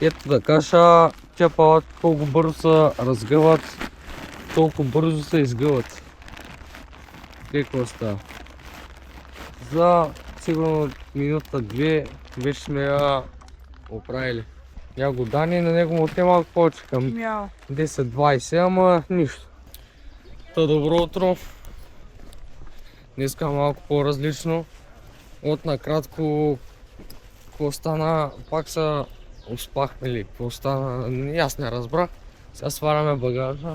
Ето да кажа, тя палат колко бързо се разгъват, толкова бързо се изгъват. Какво става? За сигурно минута-две вече сме я оправили. Я го дани, на него му отне малко повече към 10-20, ама нищо. Та добро утро. Днеска малко по-различно. От накратко, какво стана, пак са успахме ли, какво стана, аз не разбрах. Сега сваляме багажа.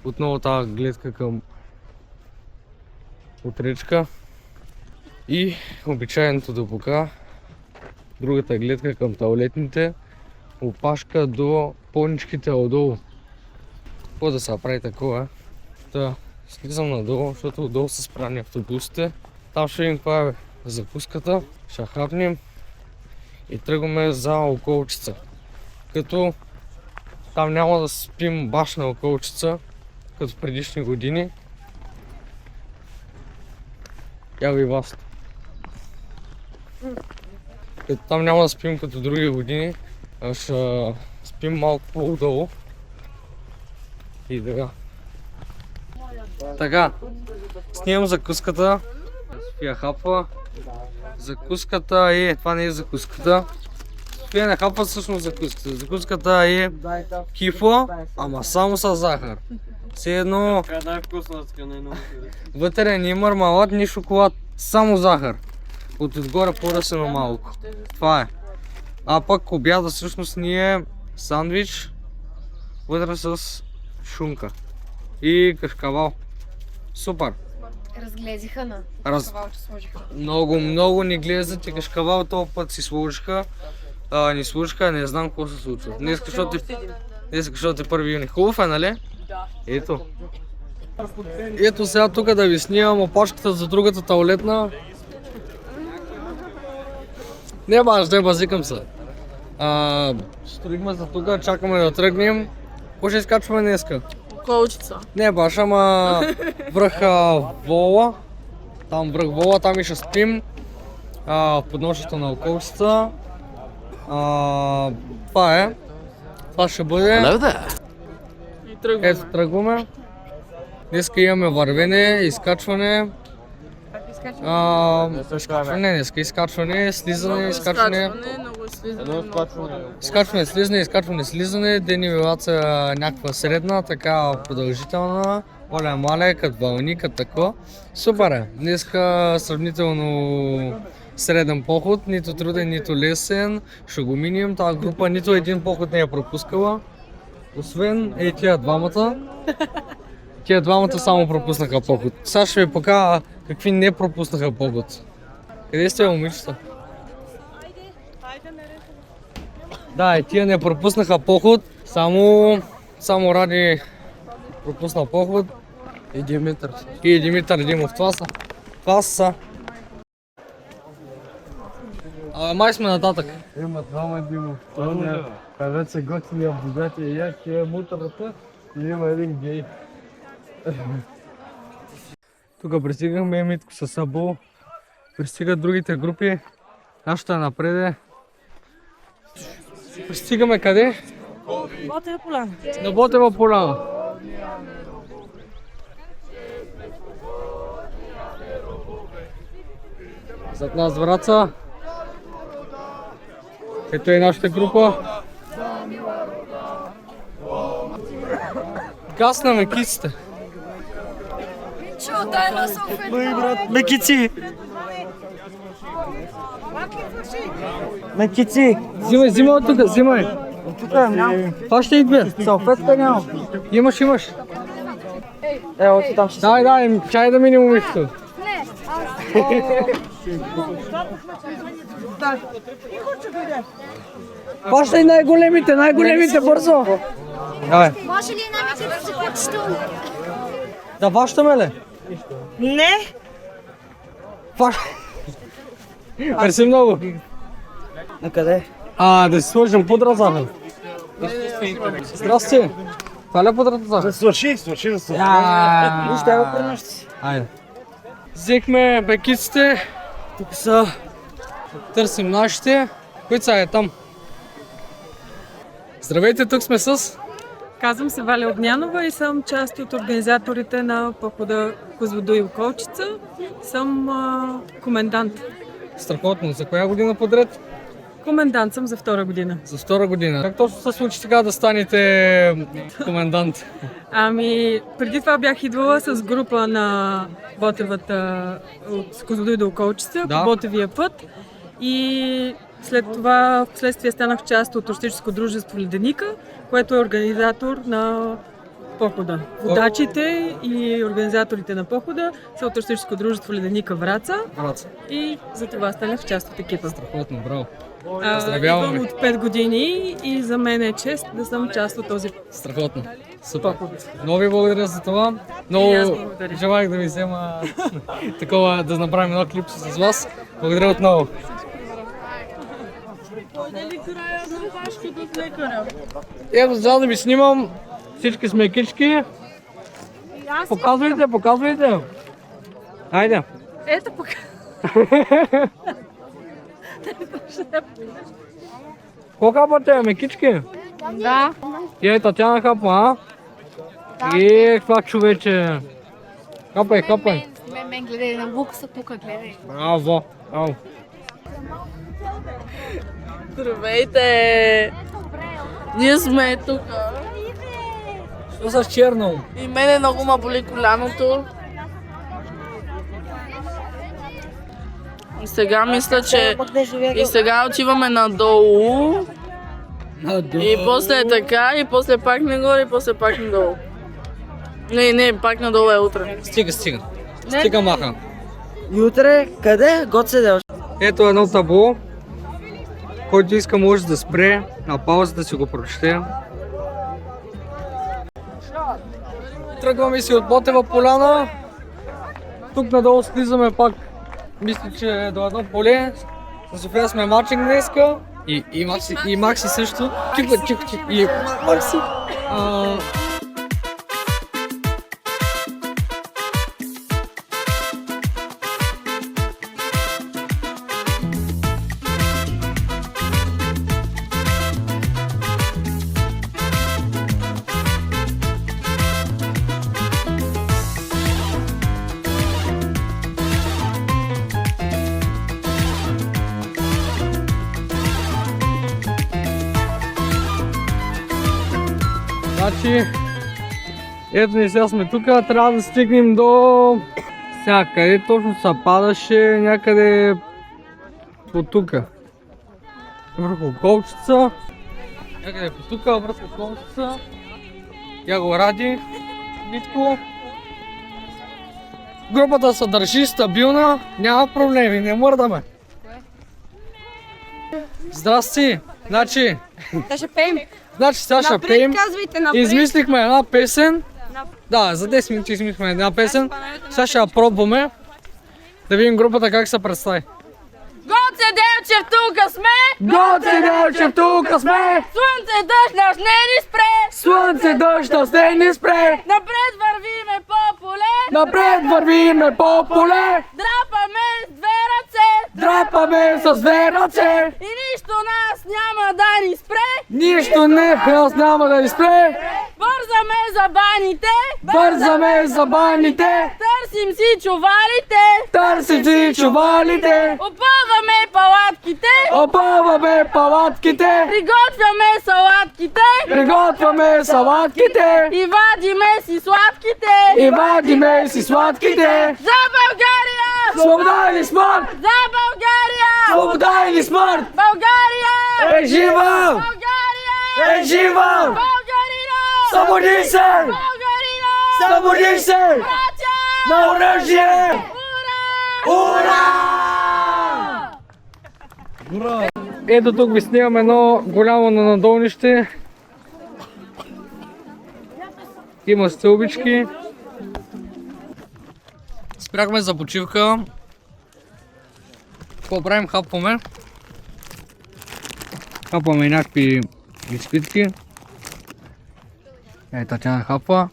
Отново тази гледка към отречка. И обичайното дупука. Другата гледка към таулетните. Опашка до поничките отдолу. Какво да се прави такова? Та, слизам надолу, защото отдолу са спрани автобусите. Там ще видим каква е закуската. Ще хапнем и тръгваме за Околчица. Като там няма да спим баш на Околчица, като предишни години. Яви вас. Като там няма да спим като други години, а ще спим малко по-удолу. И така. Така, снимам закуската. София хапва. Закуската е... Това не е закуската. София не хапва всъщност закуската. Закуската е кифла, ама само с захар. Все едно... Вътре ни мармалад, ни шоколад, само захар. Отгоре поръсено малко. Това е. А пък обяда всъщност ни е сандвич, вътре с шунка и кашкавал. Супер! Разглезиха на кашкавал, че сложиха. Много ни глезат и кашкавал този път си сложиха. Ни сложиха, не знам какво се случва. Днес, защото е 1 юни. Хубав е, нали? Да. Ето. Ето сега тук да ви снимам опашката за другата таулетна. Не базикам се. Строихме за тук, чакаме да тръгнем. Какво ще изкачваме днеска? Околчица. Не баш, ама връх Вола. Там връх Вола, там и ще спим. В подножието на Околчица. Това е. Това ще бъде. Ето тръгваме. Днеска имаме вървене, изкачване. Изкачване, слизане, изкачване. Изкачване, слизане, слизане. Дени вилаца някаква средна, така продължителна. Маля, като вълни, като тако. Супер е. Днеска сравнително среден поход, нито труден, нито лесен. Ще го минем. Тази група нито един поход не е пропускала. Освен тия двамата. Тия двамата само пропуснаха поход. Сега ще ви покажа какви не пропуснаха поход. Къде сте, момичета? Да, тия не пропуснаха поход. Само Ради пропусна поход. И Димитър Димов. Това са. Май сме нататък. Има двама Димов. Където се готиния богати и як е мутърата и има един гей. Тук пристигахме Митко с Сабо. Пристигат другите групи. Нашата е напреде. Пристигаме къде? Ботева поляна. На Ботева поляна. Зад нас враца. Ето е нашата група. Гасна ме киците. Чу, дай на София. Мекици! Мекици! Взимай от тук, взимай. Тук нямам. Това ще идве. Салфетка нямам. Имаш. Ево ти там ще. Дай, чай да минем момичето. Пащай най-големите, бързо! Давай. Може ли една митица си почту? Да ващаме ли? Не. Мерси много. На къде? Да си сложим пудра захар. Здрасти. Това ли е пудрата захар? Свърши. Вижте, ево принощи си. Айде. Взехме бекиците. Тук са. Търсим нашите. Които са там? Здравейте, тук сме с... Казвам се Валя Огнянова и съм част от организаторите на похода Козлодуй Околчица. Съм комендант. Страхотно. За коя година подред? Комендант съм за втора година. За втора година. Как точно се случи така да станете комендант? Ами, преди това бях идвала с група на Ботевата от Козлодуй до Околчица, Да. по Ботевия път. И след това в последствие станах част от туристическо дружество Леденика, което е организатор на похода. Водачите и организаторите на похода са от туристическо дружество Леденика Враца Браца. и за това станах част от екипа. Страхотно, браво. Идвам от 5 години и за мен е чест да съм част от този Страхотно. Супер. Много ви благодаря за това. Много И аз благодаря. желах да ви взема такова, да направим едно клип с вас. Благодаря отново. Ето, за да ви снимам. Всички сме кички. Показвайте, показвайте. Айде. Ето пък. Колко хапате, мекички? Да. И ето, Татяна хапа, а? И това човече. Хапай, хапай. Мен гледай на букса тук, гледай. Браво. Браво. Здравейте! Ние сме тук. Що с черно? И мене много ма боли коляното. И сега мисля, че... И сега отиваме надолу. И после е така, и после пак нагоре, и после пак надолу. Не, пак надолу е утре. Стига. Стига маха. И утре къде? Гоцеделш. Ето едно табло. Който иска може да спре на пауза да си го прочете. Тръгваме си от Ботева поляна. Тук надолу слизаме пак. Мисля, че е до едно поле. С София сме матчинг днеска. И Макси също. Тихо. И Макси. Значи, ето ни сега сме тук, трябва да стигнем до... Сега, къде точно се падаше, някъде по тука. Върху Колчица. Някъде по тука, върху Колчица. Я го ради. Витко. Групата се държи стабилна, няма проблеми, не мърдаме. Здрасти! Значи, Да ще пеем. сега ще пеем. Казвайте напред. Измислихме една песен. Да, за 10 минути измислихме една песен. Сега ще я пробваме. Да видим групата как се представи. Гоце Делчев, тука сме! Гоце Делчев, тука сме! Слънце, дъжд, нас не ни спре! Слънце, дъжд, нас не ни спре! Напред вървиме по поле! Напред вървиме по поле! Драпаме с две ръце! Драпаме с две ръце! И нищо нас няма да ни спре! Нищо нас няма да ни спре! Бързаме за баните! Бързаме за баните! Търсим си чувалите! Търсим си чувалите! Опъваме палатките! Опъваме палатките! Приготвяме салатките! Приготвяме салатките! И вадиме си сладките! И вадиме си сладките! За България! Свобода или смърт! За България! Свобода или смърт! България! Е жива! България! Е жива! Българина! Събуди се! Българина! Събуди се! Братя! На оръжие! Ура! Ура! Ето тук ви снимам едно голямо нанадолнище. Има стълбички. Спряхме за почивка. Какво правим? Хапваме. Хапваме някакви бисквитки. Ей, Татяна хапва.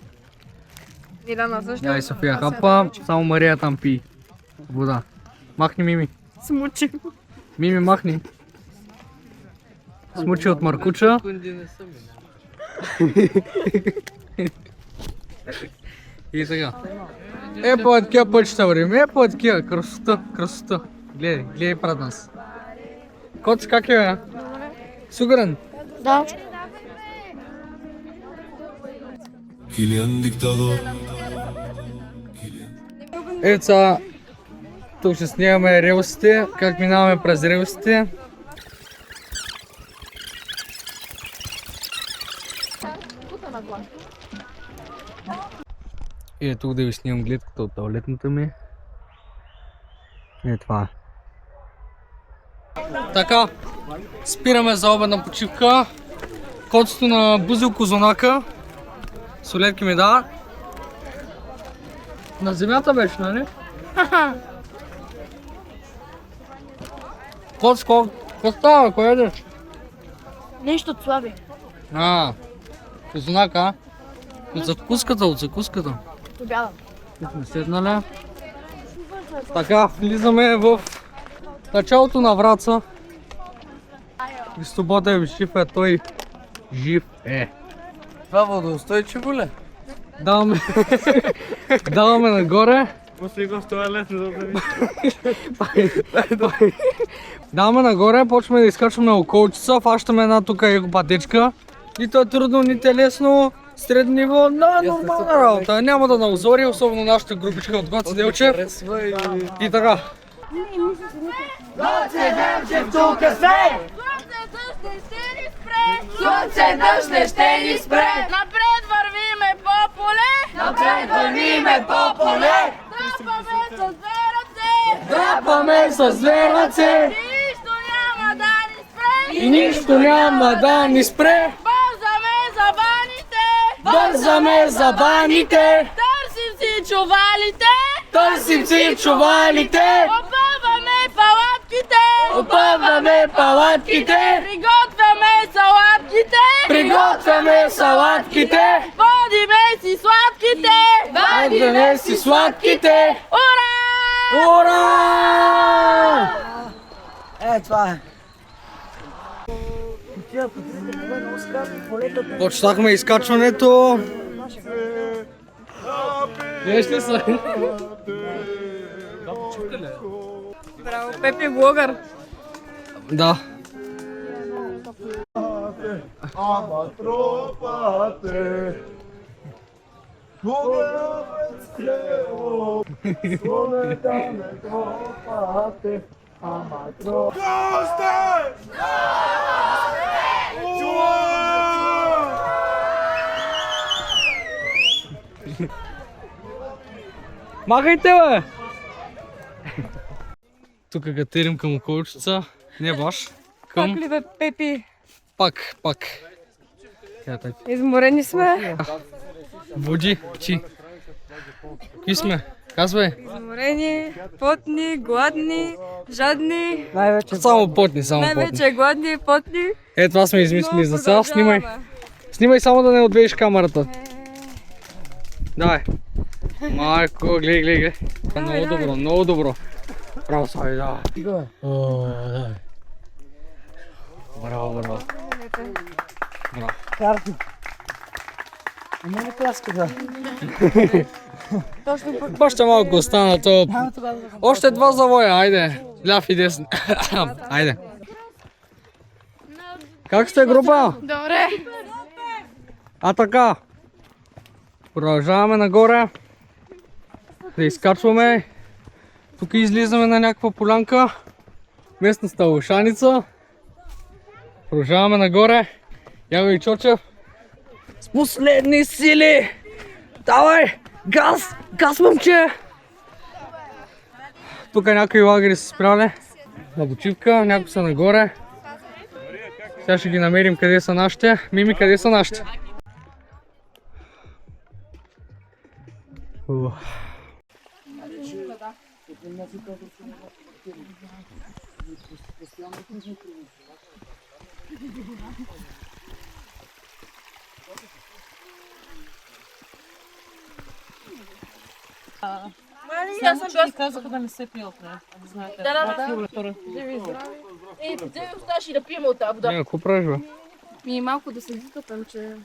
Я и София хапва. Само Мария там пи вода. Махни, Мими. Смучи. Мими, махни. Смучи от Маркуча. И така. По такива пътища вървим, по такива, красота. Гледай пред нас. Коц, как е, бе? Сигурен? Да. Килиан диктатор. Ето сега, тук ще снимаме релсите, как минаваме през релсите. И е тук да ви снимам гледката от туалетната ми. Е това. Така, спираме за обедна почивка. Коцето на Бузил Козунака. Солетки ми дава. На земята беше, нали? Коц, какво става? Кой едеш? Нещо от слаби. Козунака, От закуската. Обядам. Тук сме седнали. Така, влизаме в началото на Враца. Христо Ботев жив е, той жив е. Това водоустойчиво ли? Даваме нагоре. После го в туалет, за да ви. Даваме нагоре, почваме да изкачваме околчица, фащаме една тук пътечка. Нито е трудно, нито е лесно. Средно ниво, нормална работа. Няма да наозори, особено нашата групичка от Гоце Делчев. И така. Гоце Делчев, тука сме! Слънце, дъжд не ще ни спре! Напред вървиме по поле! Напред вървиме по поле! Драпаме с две ръце! Драпаме с две ръце! И нищо няма да ни спре! Бързаме за баните! Бързаме за баните! Търсим си чувалите! Опъваме палатките! Приготвяме салатките! Водиме си сладките! Ура! Това е. Почнахме изкачването. Виж ли са? Браво, Пепи блогър. Да. Ама тропате. Махайте, бе! Тук катерим към околчица. Не баш. Към... Пак ли бе, Пепи? Пак. Изморени сме. Води, пчи. Какви сме? Казвай. Изморени, потни, гладни, жадни. Най-вече Само потни. Най-вече гладни и потни. Е, това сме измислили за сега. Продължаваме. Снимай само да не отвееш камерата. Давай. Майко, гледай. Много добро. Браво, Слави, давай. Давай. Браво. Карти. Ама не краска, да. Още малко остана то. Още два завоя, айде. Ляв и десен. Айде. Как сте, група? Добре. А така. Продължаваме нагоре. Да изкачваме. Тук излизаме на някаква полянка. Местна стълбушаница. Продължаваме нагоре. Яго и Чочев. С последни сили! Давай! Газ, момче! Тук някои лагери са спряли на почивка, някои са нагоре. Сега ще ги намерим къде са нашите. Мими, къде са нашите? Аз съм казаха да не се пият, не? Знаете. Да. вземи оставаш и да пием от тази вода. Не, какво правиш, бе? Ми малко да се закъпем, че...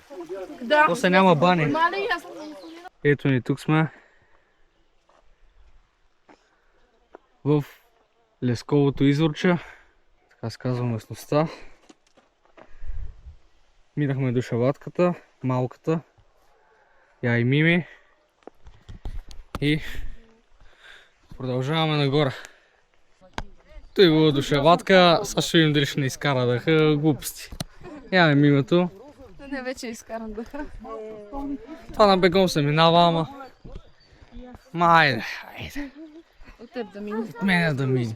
Да. После няма бани. Мали, аз Ето ни, тук сме. В Лесковото изворче. Така се казва местността. Минахме до шаватката, малката. Я и Мими. И продължаваме нагоре. Той го до шаватка, сега ще видим дали ще не изкарадаха глупости. Я и Мимето. Не, вече изкарам дъха. Това на бегом се минава, ама... Айде. От теб да мине. От мене да мине.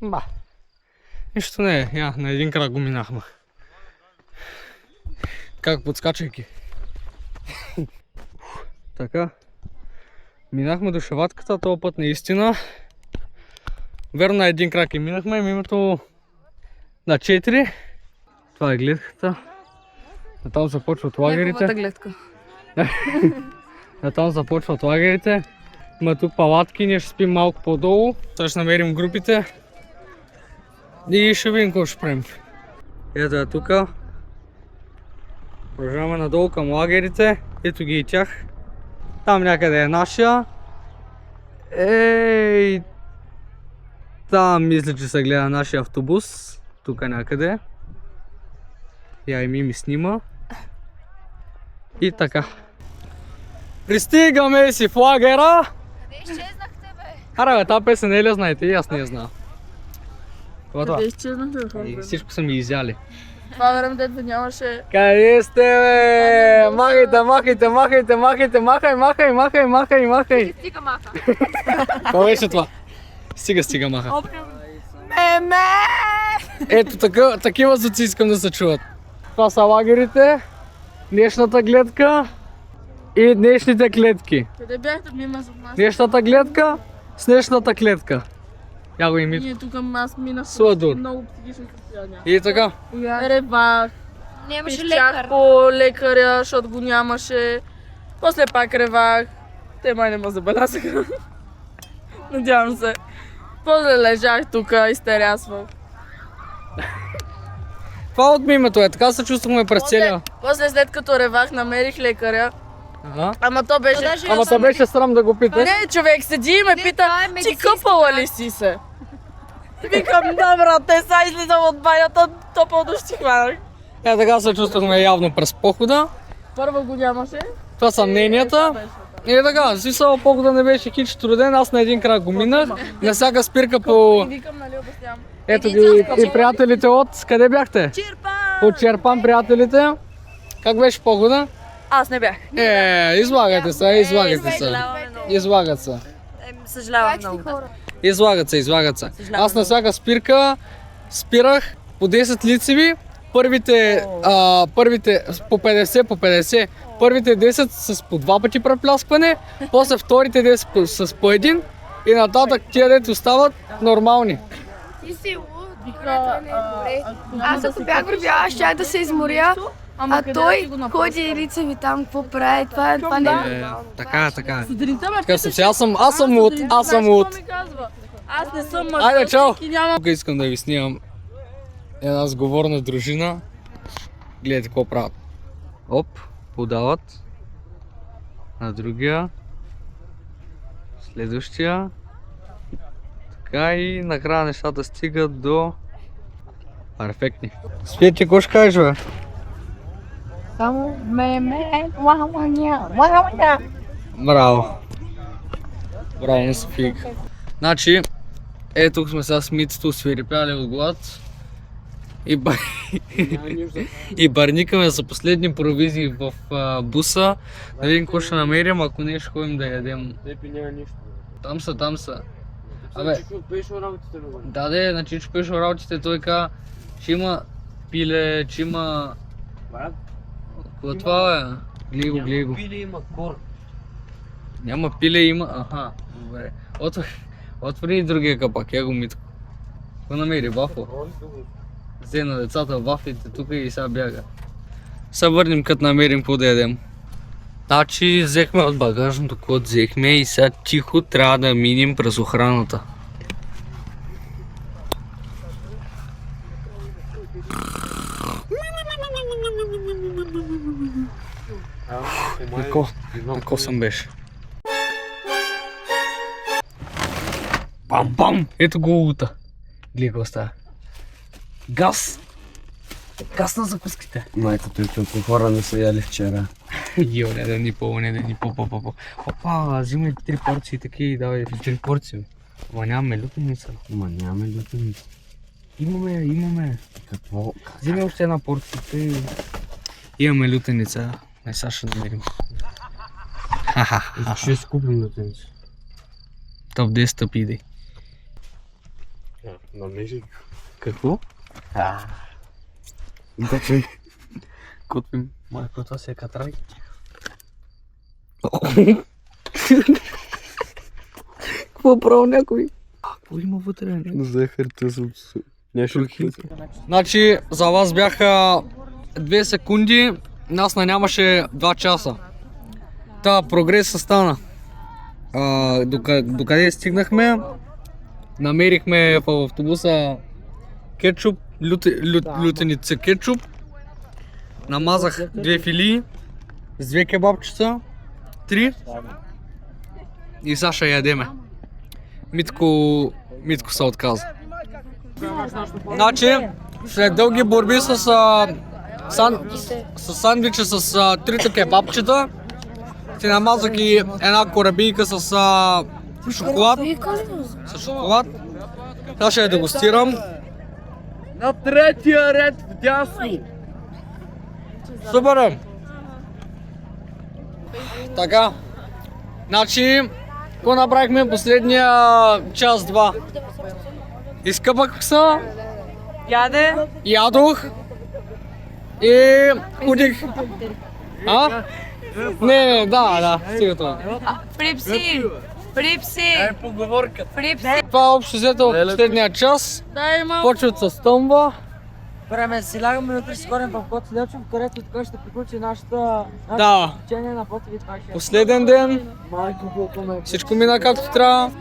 Ба. Нищо не е, на един крак го минахме. Как подскачайки. Така. Минахме до шаватката, този път наистина. Верно на един крак и минахме, Мимето на 4. Това е гледката. Натам започват лагерите. Неговата гледка. Натам започват лагерите. Има тук палатки, ние ще спим малко по-долу. Сега ще намерим групите. И ще видим какво ще правим. Ето е тук. Продължаваме надолу към лагерите. Ето ги и тях. Там някъде е нашия. Ей! Там мисля, че се гледа нашия автобус. Тук някъде. Я и Мими снима. И така. Пристигаме си в лагера. Къде изчезнахте, бе? Аре бе, тази песен не ли я знаете? И аз не я знам. Това е това. къде изчезнахте, бе? И всичко са ми изяли. Това време дето нямаше... Къде сте, бе? Махайте, махайте, махайте, махайте, махай, махай, махай, махай, махай. Стига маха. Какво беше това? Стига, маха. Ето такива звуци искам да се чуват. Това са лагерите, днешната гледка и днешните клетки. Къде бяхте мимо с нас? Днешната гледка с днешната клетка. Я го имит. Ние тук аз минах Сладур. много психично състояние. И така. Ревах, Нямаше пищях лекар. по лекаря, защото го нямаше. После пак ревах. Те май не ме забелязаха. Надявам се. После лежах тук и стерясвах. Това от мимето е, така се чувствахме през целия. После след като ревах, намерих лекаря. Ага. Ама то беше... Ама те беше срам да го питаш. Не, човек седи и ме пита, това е ти медицинска къпала ли си се? Викам, добра, те са излизам от банята, топъл дощ ти хванах. Е, така се чувствахме явно през похода. Първо го нямаше. Това са мненията. И така, смисъл похода не беше хич труден, аз на един крак го минах. На всяка спирка по... Викам, нали обяснявам. Ето ги и приятелите от... Къде бяхте? Черпан! От Черпан приятелите. Как беше похода? Аз не бях. Излагате се, излагате се. Излагат се. Съжалявам много. Излагат се. Аз на всяка спирка спирах по 10 лицеви. Първите по 50. Първите 10 с по 2 пъти препляскване. После вторите 10 с по 1. И нататък тия дето остават нормални. Ти си луд. Аз ако бях вървяла, щях да се изморя. А той ходи лицеви там, какво прави? Това не е. Така е. Сутринта ме Така се, аз съм луд. Аз не съм мъж. Айде, чао! И няма... Тук искам да ви снимам една сговорна дружина. Гледайте какво правят. Оп, подават на другия, следващия. Така и накрая нещата стигат до перфектни. Свети, какво ще кажеш, бе? Само меме. Браво, на Софийка. Значи, тук сме сега с Митето свирепяли от глад. И барникаме за последни провизии в буса. Да видим какво ще намерим, ако не ще ходим да ядем. Няма нищо. Там са. Абе, да, Чичо пеше работите, той каза, че има пиле, че има... Какво е това, бе? Глей го. Пиле има кор. Няма пиле, има... Аха, добре. Отвори и другия капак, я го Митко. Какво намери, вафъл? Взе на децата вафлите тук и сега бяга. Сега върнем като намерим какво да ядем. Значи взехме от багажното, което взехме и сега тихо трябва да минем през охраната. Леко съм беше. Бам-бам! Ето го лута. Гледай какво става. Газ! Газ на закуските. Майкото и колко хора не са яли вчера. Йо, не да ни по. Опа, взимай 3 порции таки, давай 4 порции. Ама нямаме лютеница. Ма нямаме лютеница. Имаме. Какво? Взимай още една порция. Имаме лютеница. Не, сега ще намерим. Ще си купим лютеница. Топ 10 стъпи идей. Намери. Какво? Готвим. Готвим. Моя това си е катрай. Какво право някой? Какво има вътре? Захарта съм... Значи за вас бяха 2 секунди, нас не нямаше 2 часа. Та прогресът стана. Докъде стигнахме? Намерихме в автобуса кетчуп, лютеница кетчуп. Намазах 2 филии с 2 кебабчета, 3 и сега ще ядеме. Митко се отказа. Значи, след дълги борби с сандвича с 3 кебабчета, си намазах и една корабийка с шоколад. Сега ще я дегустирам. На третия ред вдясно! Супер е! Така, значи, какво направихме последния час-два? Изкъпах се, ядох и ходих. Не, да, стига това. Припси! Това е общо взето в последния час. Почват с тъмва. Време си лягаме, утре си ходим в Кот Слечов, където така ще приключи нашето учение на Потови. Последен ден. Майко, колко ме... Всичко мина както трябва.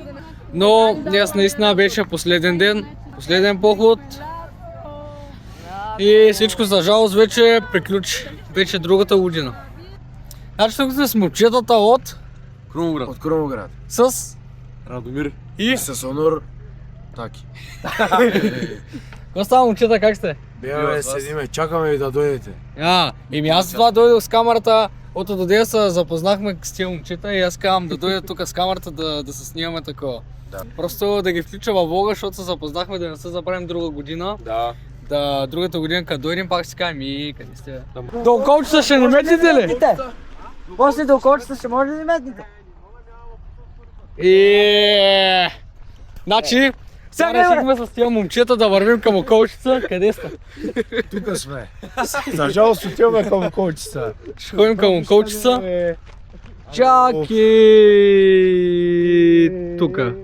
Но днес наистина беше последен ден. Последен поход. И всичко за жалост вече приключи. Вече другата година. Значи тук сме с момчетата от Крумовград. От Крумовград. с Радомир. и С Онор. Таки. какво става, момчета, как сте? Бе, седиме, чакаме ви да дойдете. Еми аз това дойдох с камерата, от дойде се запознахме с тия момчета и аз казвам да дойда тук с камерата да се снимаме такова. Да. Просто да ги включа във влога, защото се запознахме да не се забравим друга година. Да. Другата година, като дойдем, пак си кажем, къде сте? До околчета ще не метнете ли? После до околчета ще може да ви метнете. Значи, сега решихме с тия момчета да вървим към околчица. Къде сте? Тук сме. За жалост отиваме към околчица. Ще ходим към околчица. Чаки! Тука.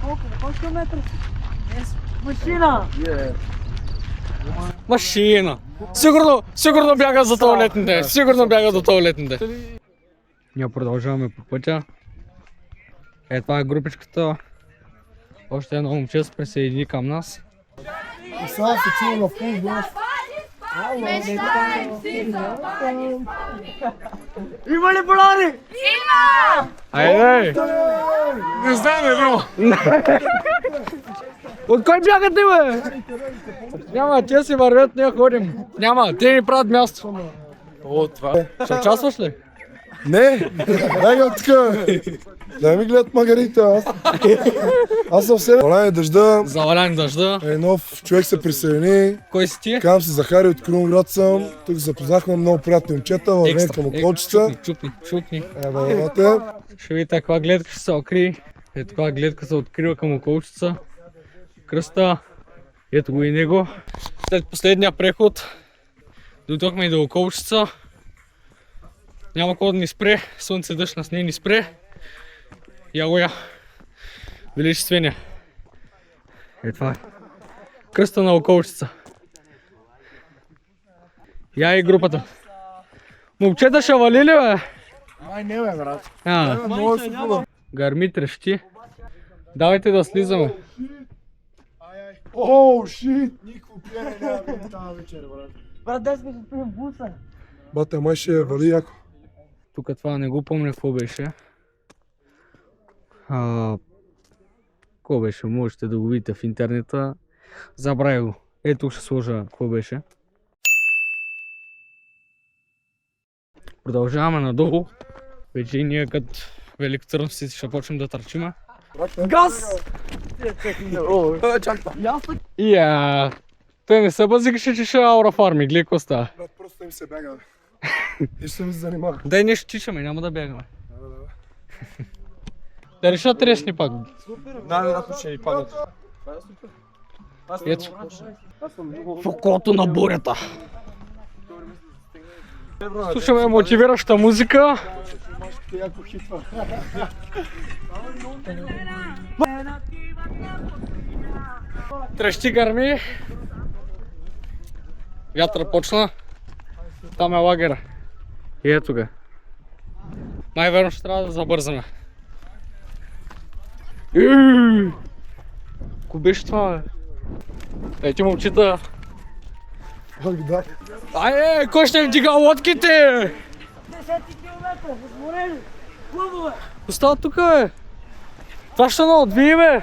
Колко километра? Машина! Машина. Сигурно бяга за туалетните. Сигурно бяга до туалетните. Ние продължаваме по пътя. Това е групичката. Още едно момче се присъедини към нас. И сега се чува на фул глас. Има ли боляри? Айде! Не знам, бро! От кой бягате, бе? Няма, те си вървят, ние ходим. Няма, те ни правят място. О, това. Ще участваш ли? Не! Дай го така! Дай ми гледат магарите, аз съм все завалян дъжда. Завалян дъжда. Нов човек се присъедини. Кой си ти? Казвам се Захари от Крумовград съм. Тук запознахме много приятни момчета, вървем към околчица. Чупни. Елате. Ще видите каква гледка ще се откри. Ето каква гледка се открива към околчица. Кръста. Ето го и него. След последния преход дойдохме и до околчица. Няма какво да ни спре. Слънце, дъжд нас не ни спре. Я. Величествения. Това е. Кръста на околчица. Я и групата. Момчета ще вали ли, бе? Май не, бе, брат. Гърми, трещи. Давайте да слизаме. Оу, шит! Нико пиене няма пием тази вечер, брат. Брат, дай сме да пием буса. Бате, май ще вали яко. Тук това не го помня какво беше. Какво беше? Можете да го видите в интернета. Забравя го. Ето тук ще сложа какво беше. Продължаваме надолу. Вече и ние като великотърновци ще почнем да търчиме. Газ! Той не се базикаше, че ще аура фарми. Гледай какво става. Брат, просто им се бяга. И ще ми се занимава. Дай нещо тичаме, няма да бягаме. Да решат тресни пак. Най-вероятно ще ни падат. Ето. В окото на бурята. Слушаме мотивираща музика. Трещи гърми. Вятър почна. Там е лагера. И ето га. Най-верно ще трябва да забързаме. Ко беше това, бе? Ети момчета. Айде, кой ще вдига лодките? 10 км, изморени, клубове. Остава тук, бе. Това ще наотвие, бе.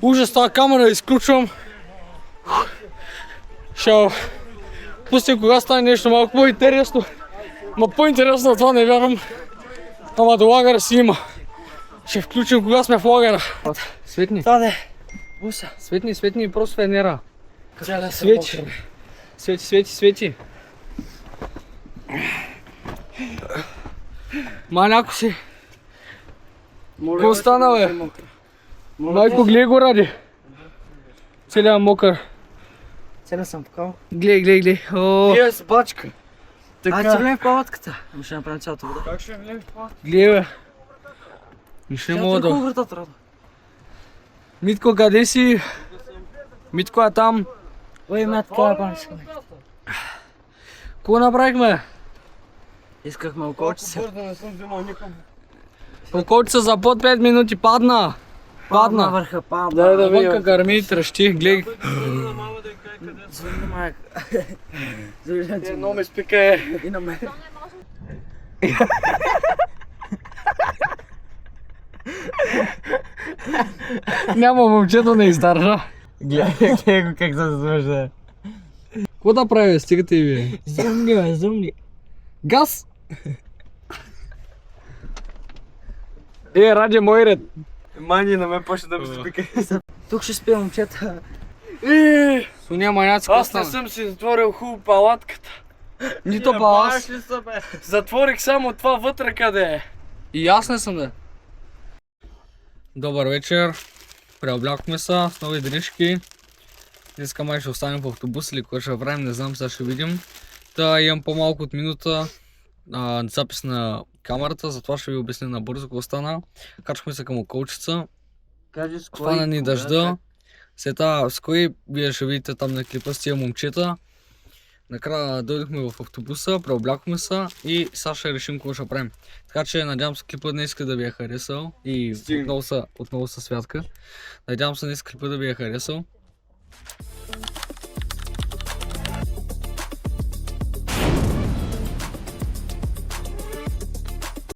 Ужас, тази камера изключвам. Ще пустим кога стане нещо малко по-интересно. Ма по-интересно това не вярвам. Ама до лагера си има. Ще включим кога сме в лагера. Светни. Таде, буса. Светни и просто фенера. Свети. Свети. Маляко си. Какво стана, бе? Майко, гледай го ради. Целия мокър. Целя съм вкал. Гледай. Ние с бачка. Айде се влеем в палатката. Ама ще направим цялата вода. Как ще влеем в това? Гледай, бе. Нищо не мога да... вратата, Радо. Митко, къде си? Митко е там. Ой, ме така панче. Какво направихме? Искахме околчица. Околчица за под 5 минути падна. Падна върха, падна. Дай да видя. Вънка гърми, тръщи, гледай. Звънни майка. Звънни Много ме спика. и на мен. Няма, момчето не издържа. Гледай го как се завършва. Какво да прави, бе? Стигате и вие. Зумни. Газ! Ради мой ред. Мани на мен почне да ми спика. Тук ще спя, момчета. Соня маняцка Аз не съм си затворил хубаво палатката. Нито па аз. Затворих само това вътре къде е. И аз не съм, да. Добър вечер. Преоблякохме се с нови дрежки. Днеска май ще останем в автобус или какво ще правим, не знам, сега ще видим. Та имам по-малко от минута запис на камерата, затова ще ви обясня набързо какво стана. Качахме се към околчица. Хвана ни дъжда. Сета с кой вие ще видите там на клипа с тия момчета. Накрая дойдохме в автобуса, преоблякохме се и сега ще решим какво ще правим. Така че надявам се клипа днес да ви е харесал и отново са святка. Надявам се днес клипа да ви е харесал.